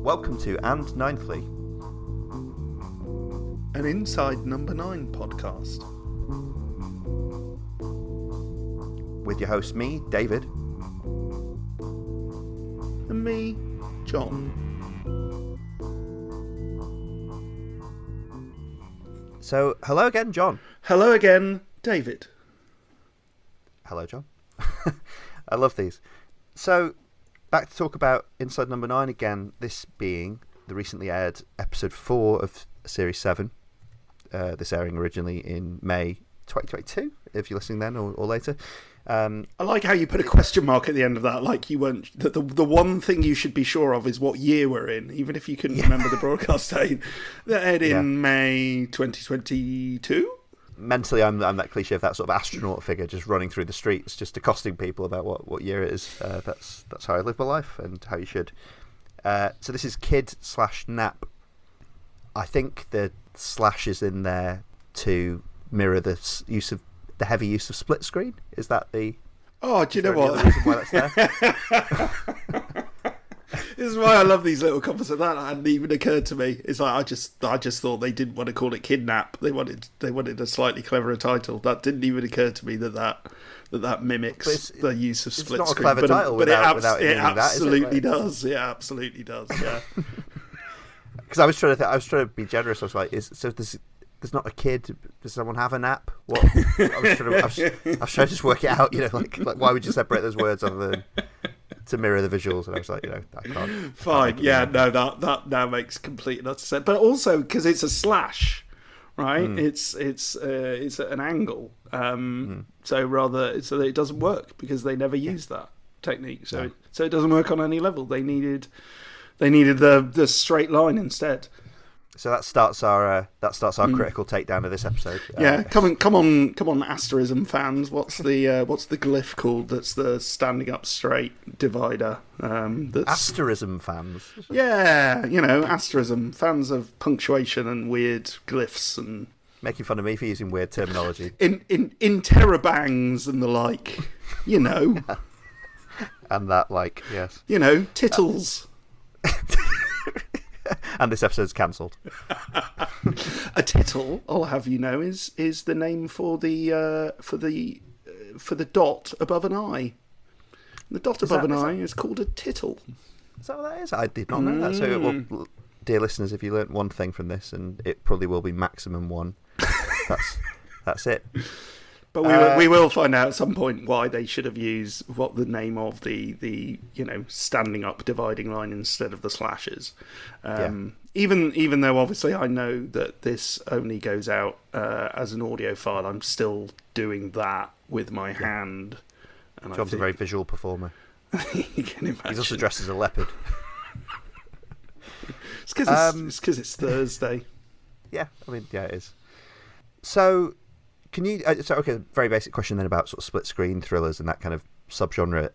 Welcome to And Ninthly, an Inside Number 9 podcast. with your host, me, David. And me, John. So, hello again, John. Hello again, David. Hello, John. I love these. So, back to talk about Inside Number 9 again, this being the recently aired episode 4 of Series 7. This airing originally in May 2022, if you're listening then or later. I like how you put a question mark at the end of that, like you weren't... The one thing you should be sure of is what year we're in, even if you couldn't remember the broadcast date. That aired in May 2022? Mentally, I'm that cliche of that sort of astronaut figure just running through the streets, just accosting people about what year it is. That's how I live my life and how you should. So this is kid/nap. I think the slash is in there to mirror the heavy use of split screen. Is that the... Oh, do you know what? Reason why that's there? This is why I love these little comments. That hadn't even occurred to me. It's like I just thought they didn't want to call it Kidnap. They wanted a slightly cleverer title. That didn't even occur to me that mimics the use of split screen. It's not a clever title without it absolutely does. It absolutely does. Yeah. Because I was trying to be generous. I was like, there's not a kid. Does someone have a nap? What? I was trying to just work it out. Like why would you separate those words other than to mirror the visuals? And I was like, I can't. Fine. That now makes complete and utter sense. But also because it's a slash, right? It's at an angle. So that it doesn't work because they never used that technique. So it doesn't work on any level. They needed the straight line instead. So that starts our critical takedown of this episode. Yeah, come on, asterism fans. What's the glyph called? That's the standing up straight divider. Asterism fans. Yeah, asterism fans of punctuation and weird glyphs and making fun of me for using weird terminology. In interrobangs and the like. And that yes. Tittles. And this episode's cancelled. A tittle, I'll have you know, is the name for the dot above an eye. The dot above an eye is called a tittle. Is that what that is? I did not know that. So, dear listeners, if you learnt one thing from this, and it probably will be maximum one, that's it. But we will find out at some point why they should have used what the name of the standing up dividing line instead of the slashes. Even though obviously I know that this only goes out as an audio file, I'm still doing that with my hand. And John's a very visual performer. You can imagine. He's also dressed as a leopard. It's because it's Thursday. Yeah, it is. So... Can you? Very basic question then about sort of split screen thrillers and that kind of subgenre.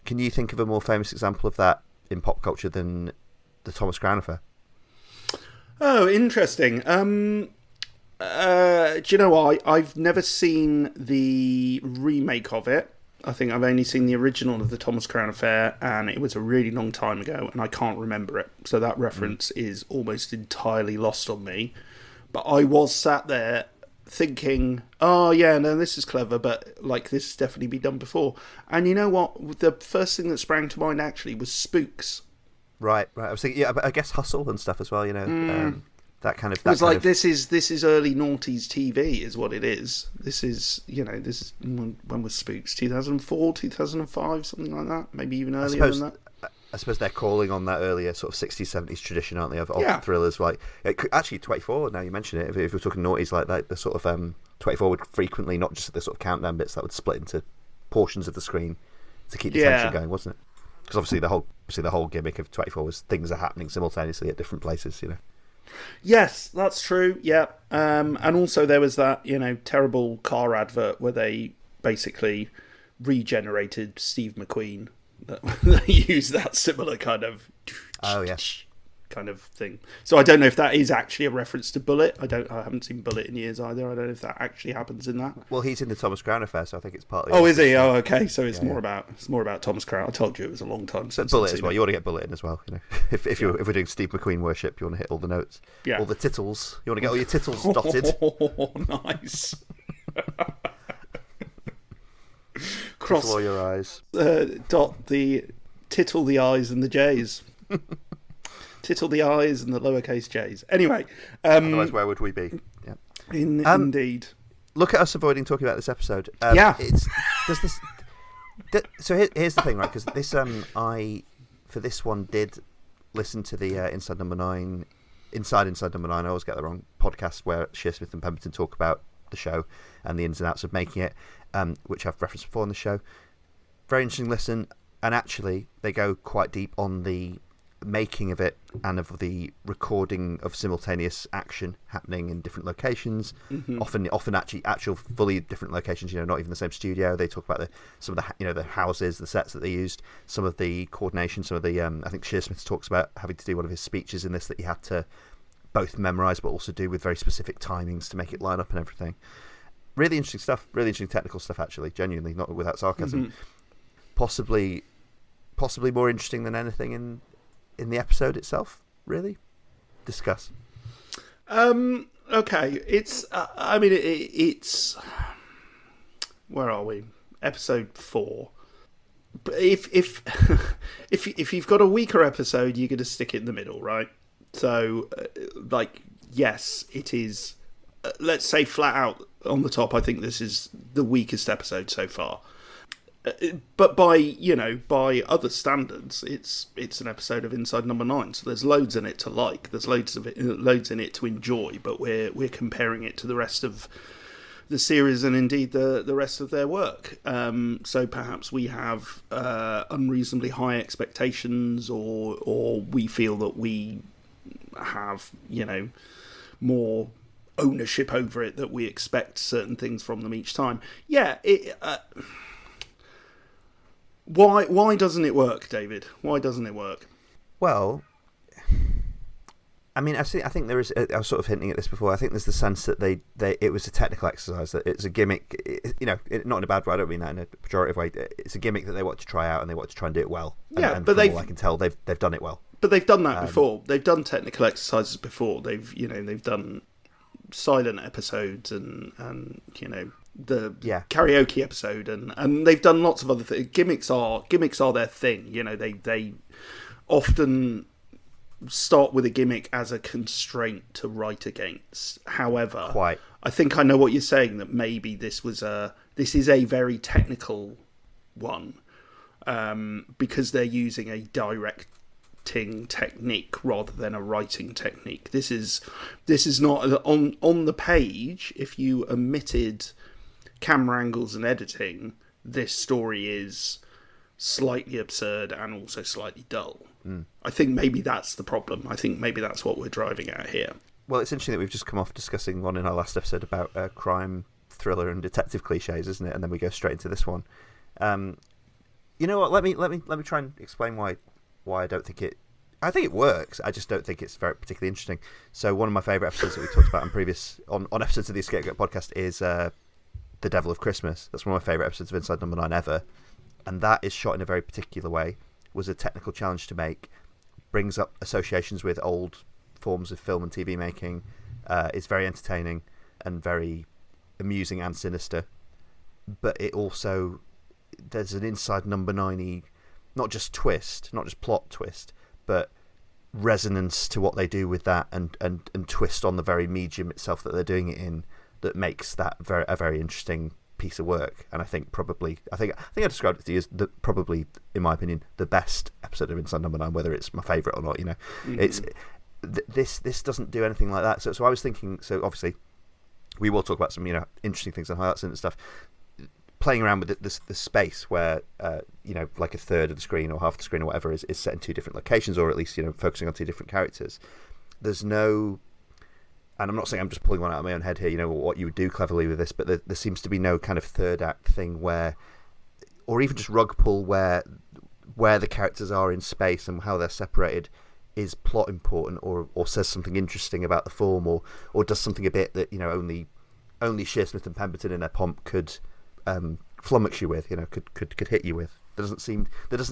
Can you think of a more famous example of that in pop culture than the Thomas Crown Affair? Oh, interesting. Do you know what? I've never seen the remake of it. I think I've only seen the original of the Thomas Crown Affair, and it was a really long time ago, and I can't remember it. So that reference is almost entirely lost on me. But I was sat there thinking, oh yeah, no, this is clever, but this has definitely been done before. And you know what? The first thing that sprang to mind actually was Spooks. Right. I was thinking, I guess Hustle and stuff as well. That kind of. It was this is early noughties TV, is what it is. This is when was Spooks? 2004, 2005, something like that. Maybe even earlier than that. I suppose they're calling on that earlier sort of 60s, 70s tradition, aren't they, of thrillers. Actually, 24, now you mention it, if we're talking noughties like that, the sort of 24 would frequently, not just the sort of countdown bits, that would split into portions of the screen to keep the tension going, wasn't it? Because obviously the whole gimmick of 24 was things are happening simultaneously at different places, Yes, that's true, yeah. And also there was that, terrible car advert where they basically regenerated Steve McQueen that use that similar kind of kind of thing. So I don't know if that is actually a reference to Bullet. I haven't seen Bullet in years either. I don't know if that actually happens in that. Well, he's in the Thomas Crown Affair, so I think it's partly. Oh, is he? Oh, okay. So it's more about Thomas Crown. I told you it was a long time since. Bullet as well. You want to get Bullet in as well. You know, if we're doing Steve McQueen worship, you want to hit all the notes. Yeah. All the tittles. You want to get all your tittles dotted. Oh, nice. Cross all your eyes. Dot the tittle the I's and the J's. Tittle the I's and the lowercase J's. Anyway. Otherwise, where would we be? Yeah. Indeed. Look at us avoiding talking about this episode. So here's the thing, right? Because this, for this one, did listen to the Inside Number 9. I always get the wrong podcast where Shearsmith and Pemberton talk about the show and the ins and outs of making it, which I've referenced before on the show. Very interesting listen, and actually they go quite deep on the making of it and of the recording of simultaneous action happening in different locations, often actual fully different locations, not even the same studio. They talk about some of the the houses, the sets that they used, some of the coordination, some of the I think Shearsmith talks about having to do one of his speeches in this that he had to both memorise but also do with very specific timings to make it line up and everything. Really interesting stuff, really interesting technical stuff, actually, genuinely, not without sarcasm. Possibly more interesting than anything in the episode itself, really. Discuss. Okay, it's it's where are we? Episode 4. But if you've got a weaker episode, you're going to stick it in the middle, right? So, yes, it is. Let's say flat out on the top, I think this is the weakest episode so far. But by other standards, it's an episode of Inside Number 9. So there's loads in it to like. There's loads in it to enjoy. But we're comparing it to the rest of the series and indeed the rest of their work. So perhaps we have unreasonably high expectations, or we feel that we have more ownership over it, that we expect certain things from them each time. Yeah. Why doesn't it work, David? Why doesn't it work? Well, I mean, I think there is. I was sort of hinting at this before. I think there's the sense that it was a technical exercise, that it's a gimmick. Not in a bad way. I don't mean that in a pejorative way. It's a gimmick that they want to try out and they want to try and do it well. And but all I can tell, they've done it well. But they've done that before. They've done technical exercises before. They've done silent episodes and the karaoke episode and they've done lots of other things. Gimmicks are their thing. They often start with a gimmick as a constraint to write against. However, I think I know what you're saying, that maybe this is a very technical one, because they're using a directing technique rather than a writing technique. This is not on the page. If you omitted camera angles and editing, this story is slightly absurd and also slightly dull. I think maybe that's the problem. I think maybe that's what we're driving at here. Well, it's interesting that we've just come off discussing one in our last episode about crime, thriller, and detective cliches, isn't it? And then we go straight into this one. You know what? Let me try and explain why I don't think it. I think it works. I just don't think it's very particularly interesting. So one of my favourite episodes that we talked about on episodes of the EscapeGoat podcast is The Devil of Christmas. That's one of my favourite episodes of Inside Number 9 ever, and that is shot in a very particular way. Was a technical challenge to make. Brings up associations with old forms of film and TV making. Is very entertaining and very amusing and sinister. But it also, there's an Inside Number 9-y, not just plot twist, but resonance to what they do with that, and twist on the very medium itself that they're doing it in, that makes that a very interesting piece of work. And I think I described it to you as probably, in my opinion, the best episode of Inside Number 9, whether it's my favourite or not. It's this doesn't do anything like that. So I was thinking. So obviously, we will talk about some interesting things and highlights and stuff. Playing around with the space where like a third of the screen or half the screen or whatever is set in two different locations, or at least focusing on two different characters. There's no. And I'm not saying I'm just pulling one out of my own head here, what you would do cleverly with this, but there seems to be no kind of third act thing where, or even just rug pull where the characters are in space and how they're separated is plot important or says something interesting about the film or does something a bit that, you know, only Shearsmith and Pemberton in their pomp could flummox you with, you know, could hit you with. There doesn't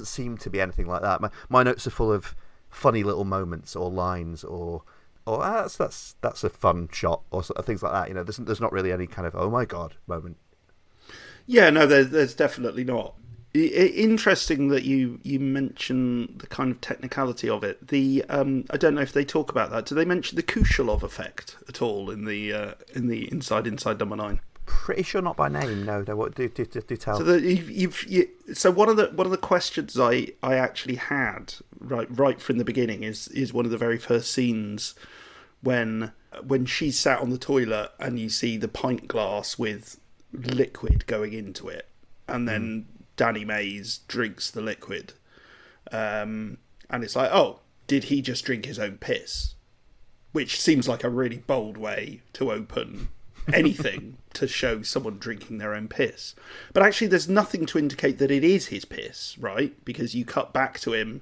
seem to be anything like that. My notes are full of funny little moments or lines or that's a fun shot or sort of things like that. You know, there's not really any kind of oh my god moment. Yeah, no, there's definitely not. Interesting that you mention the kind of technicality of it. I don't know if they talk about that. Do they mention the Kushelov effect at all in the Inside Number 9? Pretty sure not by name. No. What do tell? So one of the questions I actually had right from the beginning is one of the very first scenes when she's sat on the toilet and you see the pint glass with liquid going into it, and then Danny Mays drinks the liquid, and it's like, oh, did he just drink his own piss? Which seems like a really bold way to open anything to show someone drinking their own piss. But actually there's nothing to indicate that it is his piss, right? Because you cut back to him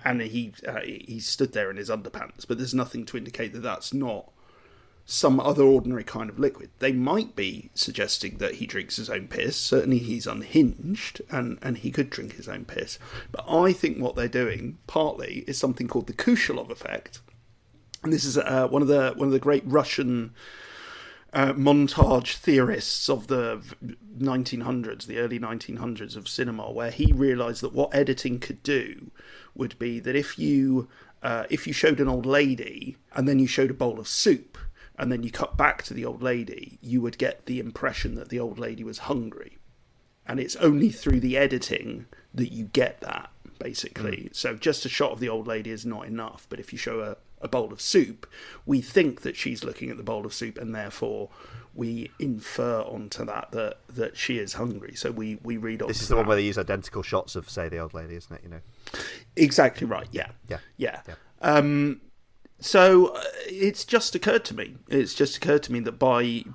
and he stood there in his underpants, but there's nothing to indicate that that's not some other ordinary kind of liquid. They might be suggesting that he drinks his own piss. Certainly he's unhinged and he could drink his own piss. But I think what they're doing partly is something called the Kushelov effect. And this is one of the great Russian montage theorists of the 1900s, the early 1900s of cinema, where he realised that what editing could do would be that if you showed an old lady and then you showed a bowl of soup and then you cut back to the old lady, you would get the impression that the old lady was hungry. And it's only through the editing that you get that, basically. So just a shot of the old lady is not enough, but if you show a bowl of soup, we think that she's looking at the bowl of soup, and therefore we infer onto that she is hungry. So we read on. This is the one where they use identical shots of, say, the old lady, isn't it? You know. Exactly right. Yeah. So it's just occurred to me. That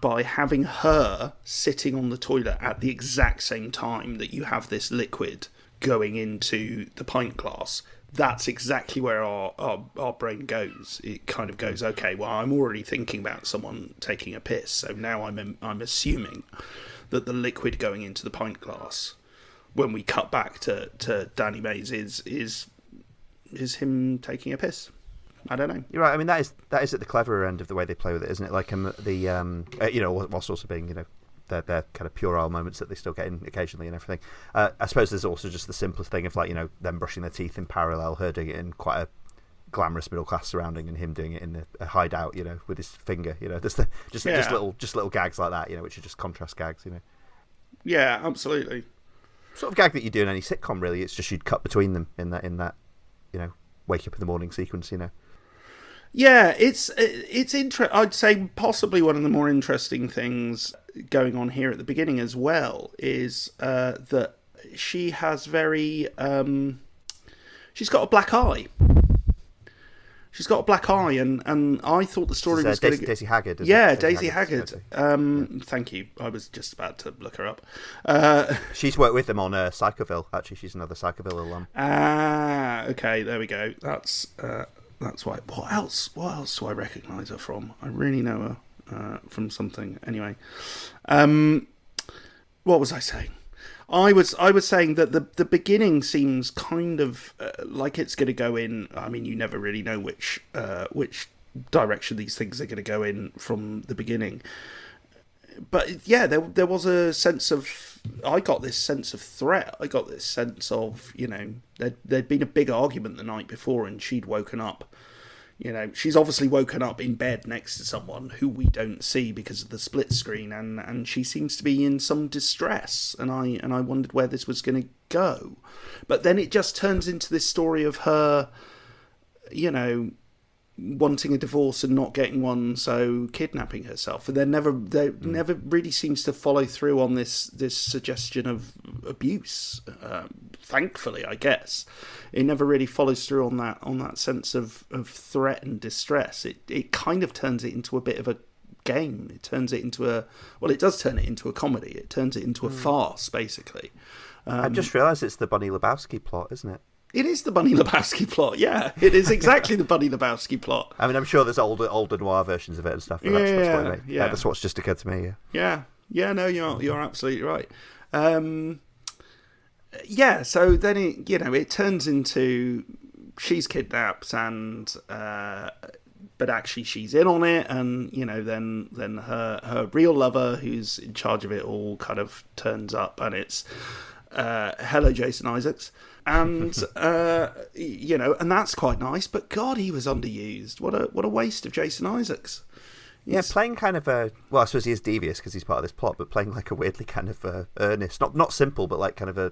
by having her sitting on the toilet at the exact same time that you have this liquid going into the pint glass, that's exactly where our brain goes. It kind of goes, okay, well, I'm already thinking about someone taking a piss, so now I'm assuming that the liquid going into the pint glass, when we cut back to Danny Mays, is him taking a piss. I don't know. You're right. I mean, that is at the cleverer end of the way they play with it, isn't it? Like you know, whilst also being, you know, their kind of puerile moments that they still get in occasionally and everything. I suppose there's also just the simplest thing of, like, you know, them brushing their teeth in parallel, her doing it in quite a glamorous middle class surrounding, and him doing it in a hideout, you know, with his finger. You know, just little gags like that, you know, which are just contrast gags, you know. Yeah, absolutely. Sort of gag that you do in any sitcom, really. It's just you'd cut between them in that, you know, wake up in the morning sequence, you know. Yeah, it's I'd say possibly one of the more interesting things going on here at the beginning as well is that she has she's got a black eye. She's got a black eye, and I thought the story was going to... Daisy Haggard. Daisy Haggard. Thank you. I was just about to look her up. She's worked with them on Psychoville. Actually, she's another Psychoville alum. Okay, there we go. That's why. What else do I recognise her from? I really know her from something. Anyway, what was I saying? I was saying that the beginning seems kind of like it's going to go in. I mean, you never really know which direction these things are going to go in from the beginning. But yeah, there was a sense of... I got this sense of threat. I got this sense of, you know, there'd been a big argument the night before and she'd woken up. You know, she's obviously woken up in bed next to someone who we don't see because of the split screen, and she seems to be in some distress. And I wondered where this was going to go. But then it just turns into this story of her, you know, wanting a divorce and not getting one, so kidnapping herself. And there never really seems to follow through on this suggestion of abuse. Thankfully, I guess it never really follows through on that sense of threat and distress. It kind of turns it into a bit of a game. It turns it into it does turn it into a comedy. It turns it into a farce, basically. I just realised it's the Bonnie Lebowski plot, isn't it? It is the Bunny Lebowski plot, yeah. It is exactly the Bunny Lebowski plot. I mean, I'm sure there's older noir versions of it and stuff, but that's what's just occurred to me, Yeah, no, you're absolutely right. So then it turns into she's kidnapped and but actually she's in on it, and then her real lover who's in charge of it all kind of turns up, and it's hello Jason Isaacs, and and that's quite nice, but God, he was underused. What a waste of Jason Isaacs. Yeah, playing kind of I suppose he is devious because he's part of this plot, but playing like a weirdly kind of earnest, not simple, but like kind of a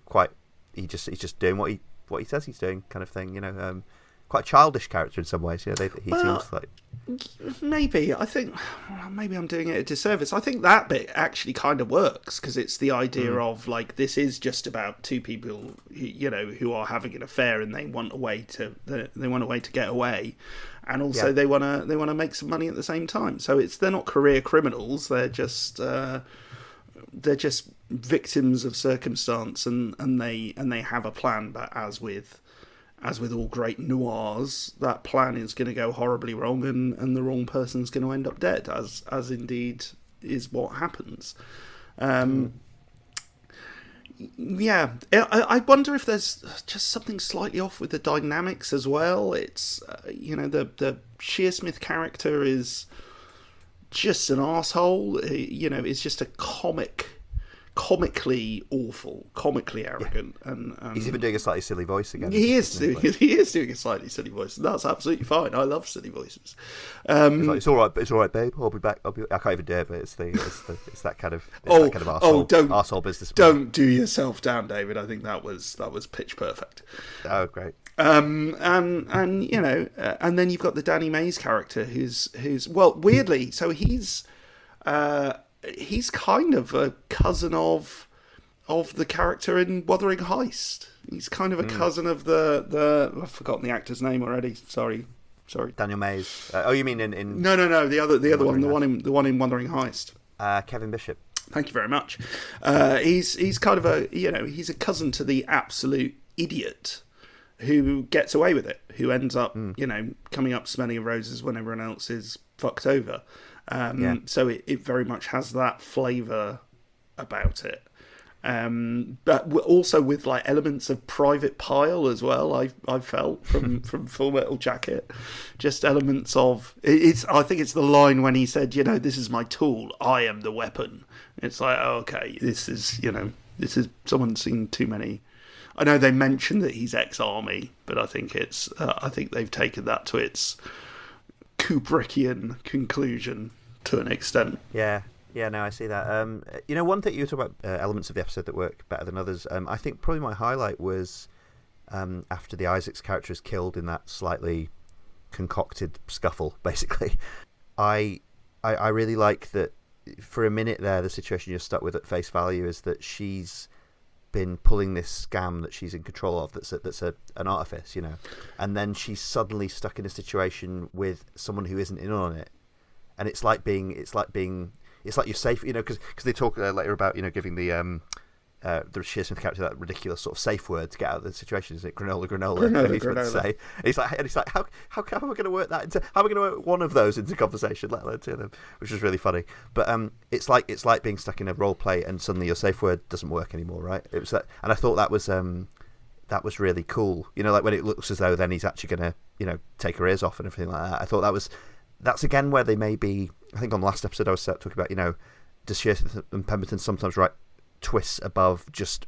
quite, he's just doing what he says he's doing kind of thing, quite a childish character in some ways. He seems like... Maybe. I think maybe I'm doing it a disservice. I think that bit actually kind of works because it's the idea of like this is just about two people who are having an affair and they want a way to get away, and also they want to make some money at the same time. So they're not career criminals. They're just victims of circumstance, and they have a plan. But as with all great noirs, that plan is going to go horribly wrong, and the wrong person's going to end up dead, as indeed is what happens. Yeah, I wonder if there's just something slightly off with the dynamics as well. It's the Shearsmith character is just an arsehole. It's just a comically awful, comically arrogant, and he's even doing a slightly silly voice again. He is doing a slightly silly voice, and that's absolutely fine. I love silly voices. It's all right, babe. I'll be back. I can't even dare, but it's that kind of arsehole business. Don't do yourself down, David. I think that was pitch perfect. Oh, great. And then you've got the Danny Mays character, who's weirdly, so he's kind of a cousin of the character in Wuthering Heist. He's kind of a cousin of the I've forgotten the actor's name already. Sorry. Daniel Mays. You mean in No, the other one, the one in Wuthering Heist. Kevin Bishop. Thank you very much. He's kind of he's a cousin to the absolute idiot who gets away with it, who ends up coming up smelling of roses when everyone else is fucked over. So it very much has that flavour about it. But also with like elements of Private Pile as well. I felt from Full Metal Jacket, just elements of it's. I think it's the line when he said, "This is my tool. I am the weapon." It's like, oh, okay, this is someone's seen too many. I know they mentioned that he's ex-army, but I think I think they've taken that to its Kubrickian conclusion to an extent. Yeah, no, I see that. One thing you talk about elements of the episode that work better than others. I think probably my highlight was after the Isaacs character is killed in that slightly concocted scuffle. Basically, I really like that. For a minute there, the situation you're stuck with at face value is that she's been pulling this scam that she's in control of. That's an artifice, and then she's suddenly stuck in a situation with someone who isn't in on it. And it's like you're safe, because they talk later about giving the Shearsmith character that ridiculous sort of safe word to get out of the situation. Is it granola? Say. And he's like, how am I going to work that into? How am I going to work one of those into conversation, let alone two of them? Which is really funny. But it's like being stuck in a role play and suddenly your safe word doesn't work anymore, right? It was that, and I thought that was really cool. Like when it looks as though then he's actually going to take her ears off and everything like that. I thought that's again where they may be. I think on the last episode I was talking about, does Shearsmith and Pemberton sometimes write twists above just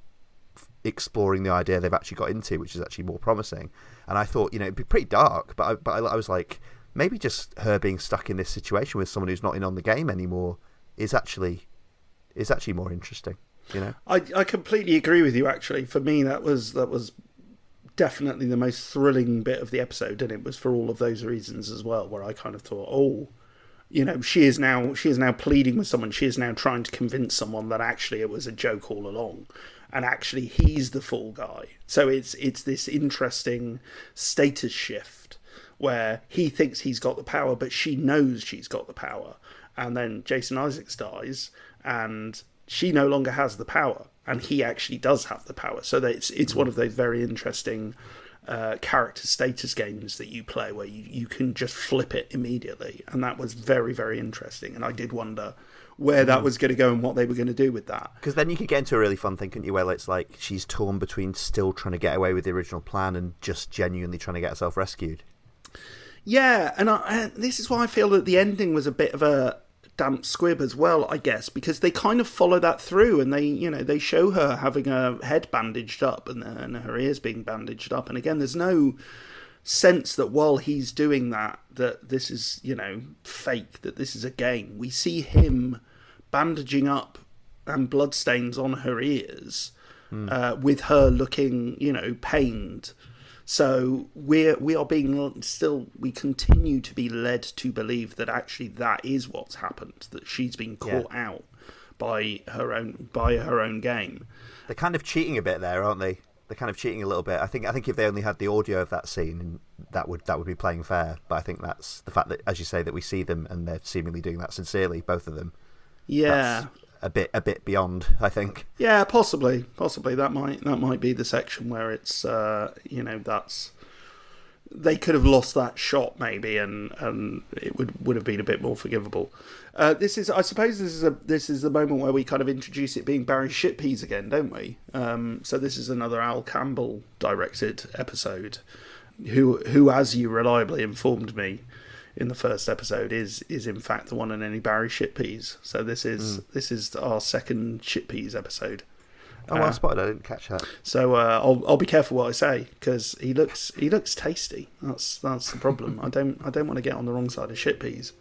exploring the idea they've actually got into, which is actually more promising. And I thought, it'd be pretty dark, but I was like, maybe just her being stuck in this situation with someone who's not in on the game anymore is actually more interesting. I completely agree with you. Actually, for me, that was definitely the most thrilling bit of the episode, and it was for all of those reasons as well, where I kind of thought, she is now pleading with someone. She is now trying to convince someone that actually it was a joke all along, and actually he's the fall guy. So it's this interesting status shift where he thinks he's got the power, but she knows she's got the power. And then Jason Isaacs dies, and she no longer has the power, and he actually does have the power. So that it's one of those very interesting character status games that you play where you can just flip it immediately, and that was very, very interesting. And I did wonder where that was going to go and what they were going to do with that. Because then you could get into a really fun thing, couldn't you, where it's like she's torn between still trying to get away with the original plan and just genuinely trying to get herself rescued. Yeah, and this is why I feel that the ending was a bit of a damp squib as well, I guess, because they kind of follow that through, and they show her having her head bandaged up and her ears being bandaged up, and again, there's no sense that while he's doing that this is, fake, that this is a game. We see him bandaging up and bloodstains on her ears, with her looking, pained. So we are being we continue to be led to believe that actually that is what's happened, that she's been caught out by her own game. They're kind of cheating a bit there, aren't they? They're kind of cheating a little bit. I think if they only had the audio of that scene, that would be playing fair. But I think that's the fact that, as you say, that we see them and they're seemingly doing that sincerely, both of them. Yeah. That's a bit beyond, I think. Yeah, possibly that might be the section where it's that's, they could have lost that shot maybe, and it would have been a bit more forgivable. This is the moment where we kind of introduce it being Barry Shitpeas again, don't we? So this is another Al Campbell directed episode, who, as you reliably informed me in the first episode, is in fact the one and only Barry Shitpeas. So this is our second Shitpeas episode. Oh, well spotted. I didn't catch that. So I'll be careful what I say, because he looks tasty. That's the problem. I don't want to get on the wrong side of Shitpeas.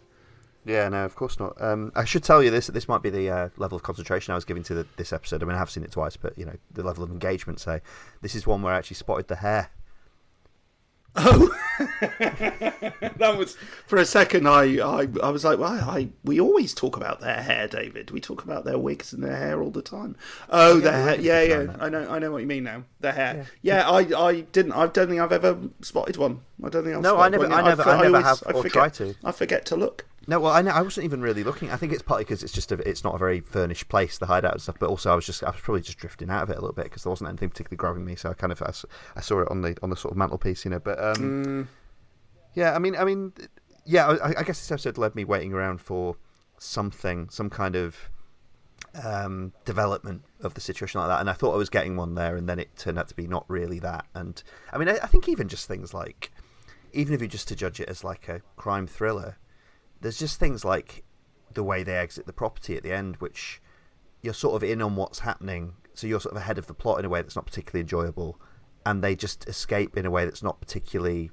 Yeah, no, of course not. I should tell you this might be the level of concentration I was giving to this episode. I mean, I have seen it twice, but the level of engagement. Say, this is one where I actually spotted the hair. Oh, that was, for a second I was like, well, we always talk about their hair, David. We talk about their wigs and their hair all the time. Oh, their hair. Yeah. I know what you mean now. Their hair. Yeah, I don't think I've ever spotted one. I don't think I've spotted one. I never have or try to. I forget to look. No, well, I wasn't even really looking. I think it's partly because it's not a very furnished place, the hideout and stuff. But also, I was probably just drifting out of it a little bit because there wasn't anything particularly grabbing me. So I saw it on the sort of mantelpiece, But yeah, I mean, yeah. I guess this episode led me waiting around for some kind of development of the situation like that, and I thought I was getting one there, and then it turned out to be not really that. And I mean, I think even just things like, even if you just to judge it as like a crime thriller, there's just things like the way they exit the property at the end, which you're sort of in on what's happening, so you're sort of ahead of the plot in a way that's not particularly enjoyable, and they just escape in a way that's not particularly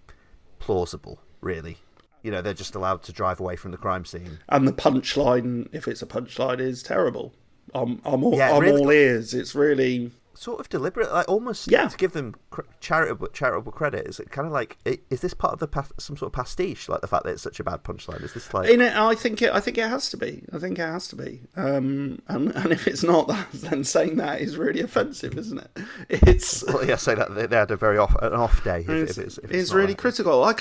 plausible, really. They're just allowed to drive away from the crime scene. And the punchline, if it's a punchline, is terrible. I'm all ears. It's really sort of deliberate, like almost to give them charitable credit. Is it kind of like, is this part of some sort of pastiche, like the fact that it's such a bad punchline? Is this like? I think it has to be. And if it's not that, then saying that is really offensive, isn't it? It's say that they had an off day. If it's really critical. I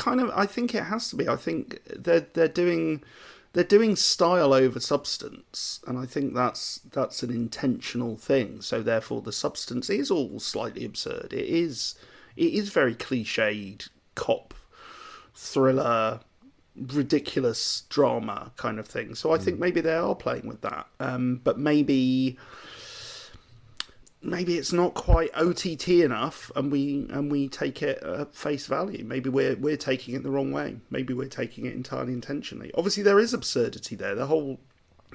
think it has to be. I think they're doing style over substance, and I think that's an intentional thing. So therefore, the substance is all slightly absurd. It is very cliched cop thriller, ridiculous drama kind of thing. So I think maybe they are playing with that, but maybe it's not quite OTT enough, and we take it at face value. Maybe we're taking it the wrong way. Maybe we're taking it entirely intentionally. Obviously, there is absurdity there. The whole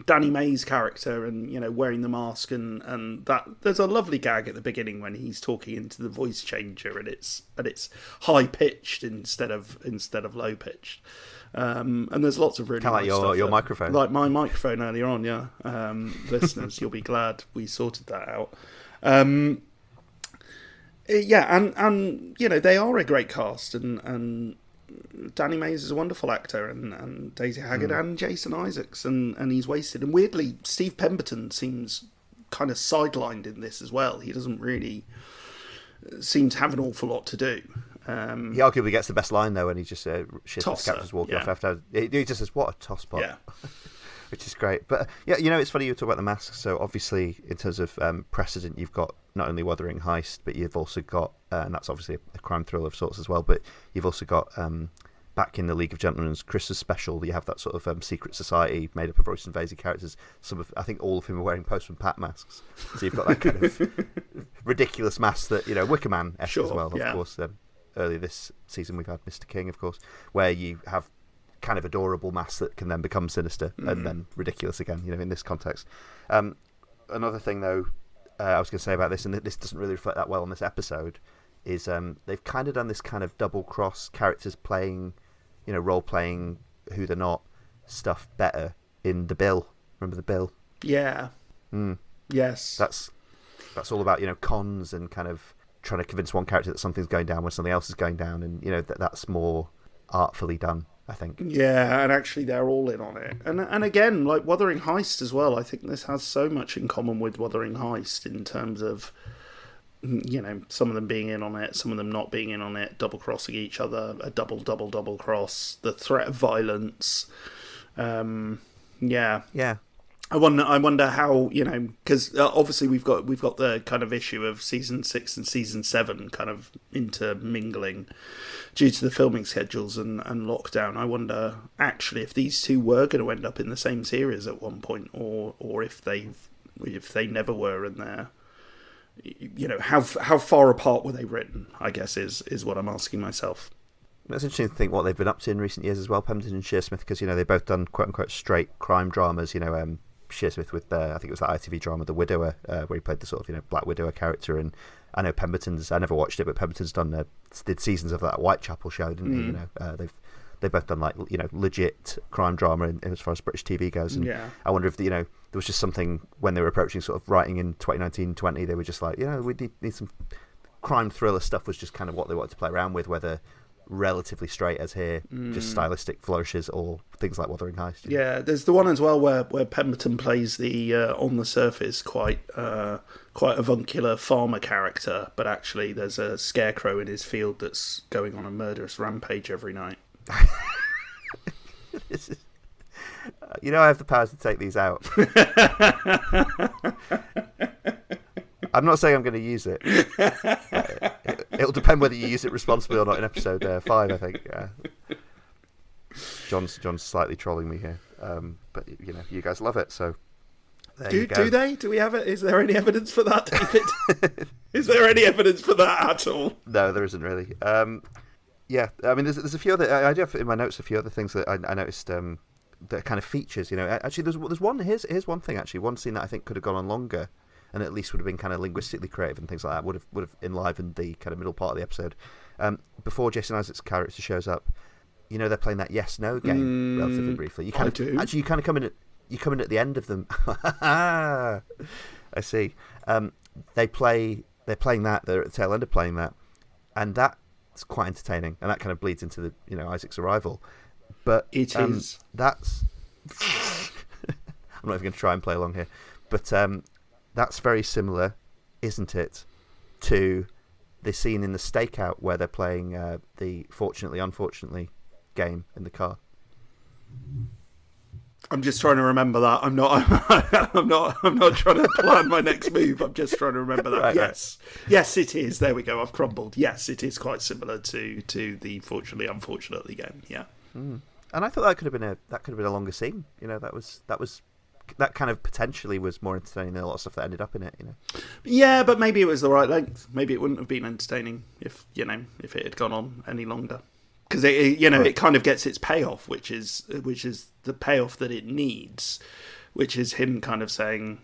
Danny Mays character, and wearing the mask, and that, there's a lovely gag at the beginning when he's talking into the voice changer, and it's high pitched instead of low pitched. And there's lots of really kind of nice like your microphone, like my microphone earlier on. Yeah, listeners, you'll be glad we sorted that out. And they are a great cast, and Danny Mays is a wonderful actor, and Daisy Haggard and Jason Isaacs, and he's wasted. And weirdly, Steve Pemberton seems kind of sidelined in this as well. He doesn't really seem to have an awful lot to do. He arguably gets the best line though when he just shits his captain's walking off after. He just says, "What a tosspot." Yeah. which is great. But yeah, it's funny you talk about the masks. So obviously, in terms of precedent, you've got not only Wuthering Heist, but you've also got, and that's obviously a crime thriller of sorts as well. But you've also got back in the League of Gentlemen's Christmas special, you have that sort of secret society made up of Royston Vasey characters. I think all of whom are wearing Postman Pat masks. So you've got that kind of ridiculous mask that Wicker Man-esque as well. Of course, earlier this season we've had Mr. King, of course, where you have kind of adorable masks that can then become sinister and then ridiculous again. In this context. Another thing though, I was going to say about this, and this doesn't really reflect that well on this episode, is they've kind of done this kind of double cross characters playing, role playing who they're not stuff better in The Bill. Remember The Bill? Yeah. Yes. That's all about cons and kind of trying to convince one character that something's going down when something else is going down, and that's more artfully done, I think. Yeah, and actually they're all in on it. And again, like Wuthering Heist as well, I think this has so much in common with Wuthering Heist in terms of some of them being in on it, some of them not being in on it, double-crossing each other, a double cross, the threat of violence. Yeah. I wonder how, because obviously we've got the kind of issue of season 6 and season 7 kind of intermingling due to the filming schedules and lockdown. I wonder actually if these two were going to end up in the same series at one point, or if they never were in there. How far apart were they written, I guess, is what I'm asking myself. It's interesting to think what they've been up to in recent years as well, Pemberton and Shearsmith, because, they've both done quote-unquote straight crime dramas, Shearsmith with, I think it was that ITV drama, The Widower, where he played the sort of, Black Widower character, and I know Pemberton's, I never watched it, but Pemberton's did seasons of that Whitechapel show, didn't he? They've both done legit crime drama in as far as British TV goes, and I wonder if there was just something when they were approaching sort of writing in 2019-20, they were just like, we need some crime thriller stuff, was just kind of what they wanted to play around with, whether relatively straight as here, just stylistic flourishes, or things like Wuthering Heist. Yeah, there's the one as well where Pemberton plays the on the surface quite avuncular farmer character, but actually there's a scarecrow in his field that's going on a murderous rampage every night. This is, I have the power to take these out. I'm not saying I'm going to use it. It'll depend whether you use it responsibly or not in episode 5, I think. John's slightly trolling me here, but you guys love it, so there you go. Do they? Do we have it? Is there any evidence for that, David? Is there any evidence for that at all? No, there isn't really. Yeah, I mean, there's a few other. I do have in my notes a few other things that I noticed that kind of features. Actually, there's one. Here's one thing. Actually, one scene that I think could have gone on longer, and at least would have been kind of linguistically creative and things like that. Would have enlivened the kind of middle part of the episode. Before Jason Isaacs' character shows up, they're playing that yes/no game relatively briefly. You kind of actually you kind of come in at the end of them. I see. They're playing that. They're at the tail end of playing that, and that. It's quite entertaining, and that kind of bleeds into the Isaac's arrival. But it is. That's. I'm not even going to try and play along here, but that's very similar, isn't it, to the scene in the stakeout where they're playing the fortunately unfortunately game in the car. I'm just trying to remember that. I'm not trying to plan my next move. I'm just trying to remember that. Right, yes. Right. Yes, it is. There we go. I've crumbled. Yes, it is quite similar to the fortunately unfortunately game. Yeah. And I thought that could have been a longer scene. That kind of potentially was more entertaining than a lot of stuff that ended up in it. Yeah, but maybe it was the right length. Maybe it wouldn't have been entertaining if it had gone on any longer. Because it kind of gets its payoff, which is the payoff that it needs, which is him kind of saying,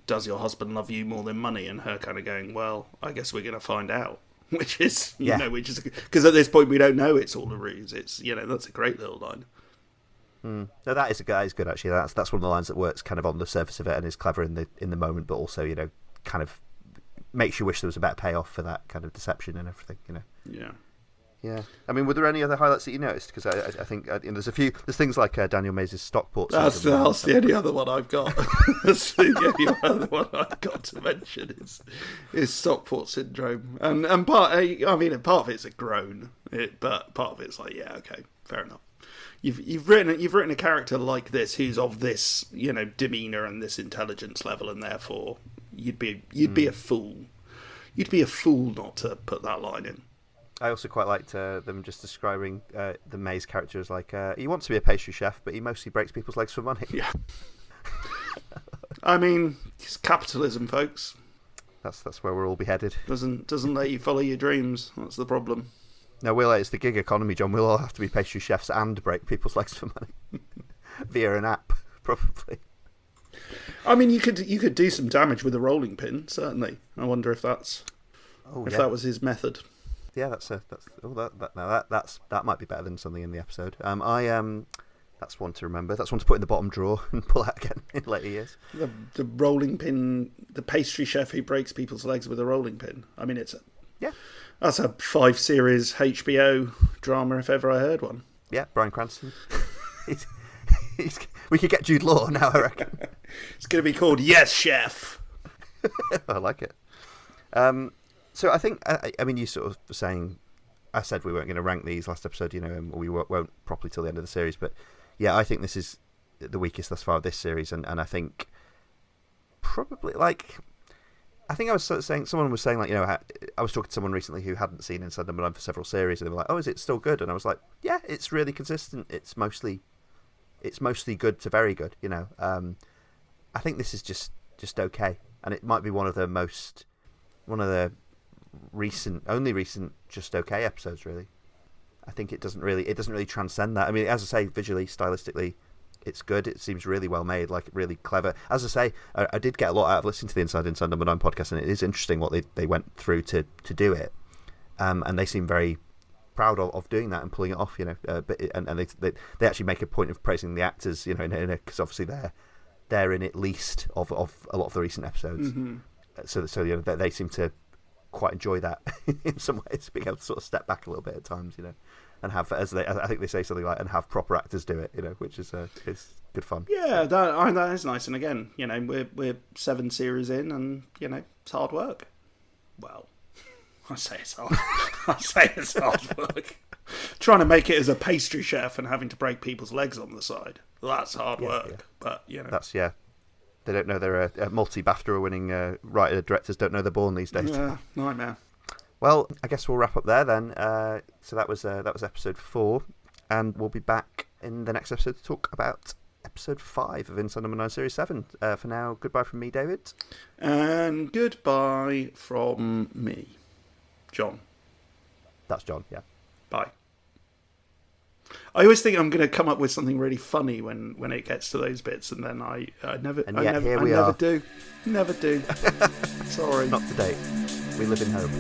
"Does your husband love you more than money?" And her kind of going, "Well, I guess we're going to find out." Which is because at this point we don't know it's all a ruse. It's that's a great little line. No, that is good actually. That's one of the lines that works kind of on the surface of it and is clever in the moment, but also kind of makes you wish there was a better payoff for that kind of deception and everything. Yeah. Yeah, I mean, were there any other highlights that you noticed? Because I think there's a few. There's things like Daniel Mays' Stockport. That's the only other one I've got. That's the only other one I've got to mention is Stockport syndrome, and part of it's a groan, but part of it's like, yeah, okay, fair enough. You've written a character like this who's of this, demeanour and this intelligence level, and therefore you'd be a fool. You'd be a fool not to put that line in. I also quite liked them just describing the Maze character as like, he wants to be a pastry chef, but he mostly breaks people's legs for money. Yeah. I mean, it's capitalism, folks. That's where we'll all be headed. Doesn't let you follow your dreams. That's the problem. No, it's the gig economy, John. We'll all have to be pastry chefs and break people's legs for money via an app, probably. I mean, you could do some damage with a rolling pin, certainly. I wonder if that was his method. Yeah, that might be better than something in the episode. That's one to remember. That's one to put in the bottom drawer and pull out again in later years. The rolling pin, the pastry chef who breaks people's legs with a rolling pin. I mean, that's a 5-series HBO drama if ever I heard one. Yeah, Bryan Cranston. We could get Jude Law now, I reckon. It's going to be called Yes, Chef. I like it. So I think, I mean, you sort of were saying, I said we weren't going to rank these last episode, and we won't properly till the end of the series, but yeah, I think this is the weakest thus far of this series, and I think probably, I think I was sort of saying, someone was saying, I was talking to someone recently who hadn't seen Inside Number 9 for several series, and they were like, oh, is it still good? And I was like, yeah, it's really consistent. It's mostly good to very good, I think this is just okay, and it might be one of the only recent just okay episodes, really. I think it doesn't really transcend that. I mean, as I say, visually, stylistically, it's good. It seems really well made, really clever. As I say, I did get a lot out of listening to the Inside Number 9 podcast, and it is interesting what they went through to do it. And they seem very proud of doing that and pulling it off, But they actually make a point of praising the actors, because obviously they're in at least of a lot of the recent episodes. Mm-hmm. So they seem to quite enjoy that in some ways, being able to sort of step back a little bit at times, and have, I think they say something like, and have proper actors do it, which is good fun. Yeah, that is nice. And again, we're 7 series in, and it's hard work. Well, I say it's hard work. Trying to make it as a pastry chef and having to break people's legs on the side, that's hard work. Yeah. But that's They don't know they're a multi-BAFTA winning writer directors don't know they're born these days. Yeah, nightmare. Well, I guess we'll wrap up there then. So that was episode 4, and we'll be back in the next episode to talk about episode 5 of Inside Number 9 Series 7. For now, goodbye from me, David. And goodbye from me, John. That's John, yeah. Bye. I always think I'm going to come up with something really funny when it gets to those bits, and then I never do. Never do. Sorry. Not to date. We live in home.